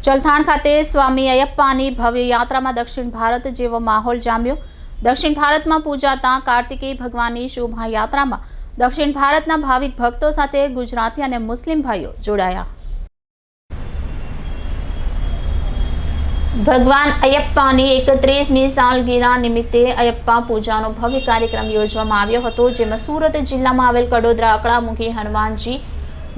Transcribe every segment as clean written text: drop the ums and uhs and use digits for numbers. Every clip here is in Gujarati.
ચલથાણ ખાતે સ્વામી અયપ્પાની ભવ્ય યાત્રામાં દક્ષિણ ભારત જેવો માહોલ જામ્યો। દક્ષિણ ભારતમાં પૂજાતા કાર્તિકેય ભગવાનની શોભાયાત્રામાં દક્ષિણ ભારતના ભાવિક ભક્તો સાથે ગુજરાતી અને મુસ્લિમ ભાઈઓ જોડાયા। ભગવાન અયપ્પાની 31મી સાલગીરા નિમિત્તે અયપ્પા પૂજાનો ભવ્ય કાર્યક્રમ યોજવામાં આવ્યો હતો, જેમાં સુરત જિલ્લામાં આવેલ કડોદરા અકળામુખી હનુમાનજી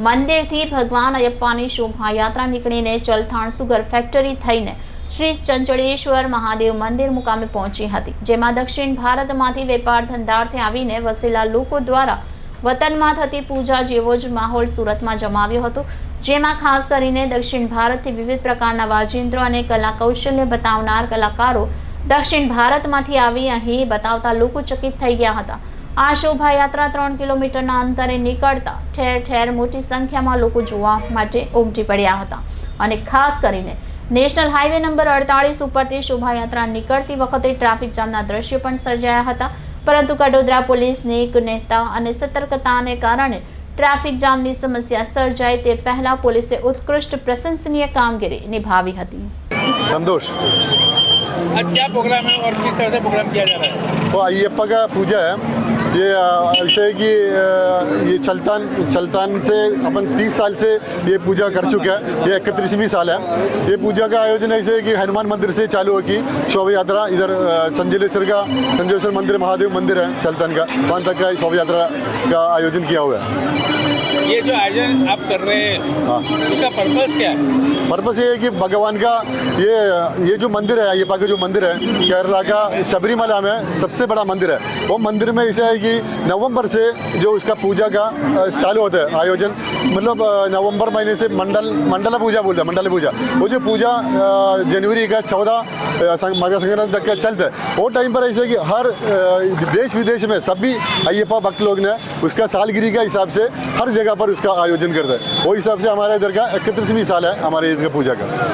મંદિરથી ભગવાન અયપ્પાની શોભાયાત્રા નીકળીને ચલથાણ સુગર ફેક્ટરી થઈને શ્રી ચંચળેશ્વર મહાદેવ મંદિર મુકામે પહોંચી હતી, જેમાં દક્ષિણ ભારતમાંથી વેપાર ધંધાર્થે આવીને વસેલા લોકો દ્વારા વતનમાં થતી પૂજા જેવો જ માહોલ સુરતમાં જમાવ્યો હતો, જેમાં ખાસ કરીને દક્ષિણ ભારતથી વિવિધ પ્રકારના વાજિંત્રો અને કલા કૌશલ્ય બતાવનાર કલાકારો દક્ષિણ ભારતમાંથી આવી અહીં બતાવતા લોકો ચકિત થઈ ગયા હતા। આ શોભાયાત્રા 3 કિલોમીટરના અંતરે નીકળતા ઠેર ઠેર મોટી સંખ્યામાં લોકો જોવા માટે ઉમટી પડ્યા હતા અને ખાસ કરીને નેશનલ હાઈવે નંબર 48 ઉપરથી શોભાયાત્રા નીકળતી વખતે ટ્રાફિક જામના દ્રશ્યો પણ સર્જાયા હતા, પરંતુ કડોદરા પોલીસની કુનેહતા અને સતર્કતાને કારણે ટ્રાફિક જામની સમસ્યા સર્જાય તે પહેલા પોલીસે ઉત્કૃષ્ટ પ્રશંસનીય કામગીરી નિભાવી હતી। संतोष, आज क्या प्रोग्राम है और किस तरह से प्रोग्राम किया जा रहा है? वो अयप्पा का पूजा है। ये ऐसे है कि ये चलतान से अपन 30 साल से ये पूजा कर चुके हैं। ये 31वीं साल है। ये पूजा का आयोजन ऐसे है कि हनुमान मंदिर से चालू हो की शोभा यात्रा इधर चंचलेश्वर मंदिर महादेव मंदिर है चलतान का, वहाँ तक का शोभा यात्रा का आयोजन किया हुआ है। ये जो आयोजन आप कर रहे हैं, हाँ, उसका पर्पस क्या है? पर्पस ये है कि भगवान का ये जो मंदिर है, अयप्पा का जो मंदिर है केरला का सबरीमला में सबसे बड़ा मंदिर है। वो मंदिर में ऐसा है कि नवंबर से जो उसका पूजा का चालू होता है आयोजन, मतलब नवंबर महीने से मंडला पूजा बोलते हैं, मंडला पूजा। वो जो पूजा जनवरी का 14 मकर संक्रांति तक का चलता है। वो टाइम पर ऐसा है कि हर देश विदेश में सभी अयप्पा भक्त लोग ने उसका सालगिरी का हिसाब से हर जगह पर उसका आयोजन करता है। वो हिसाब से हमारे इधर का 31वीं साल है हमारे इधर का पूजा का।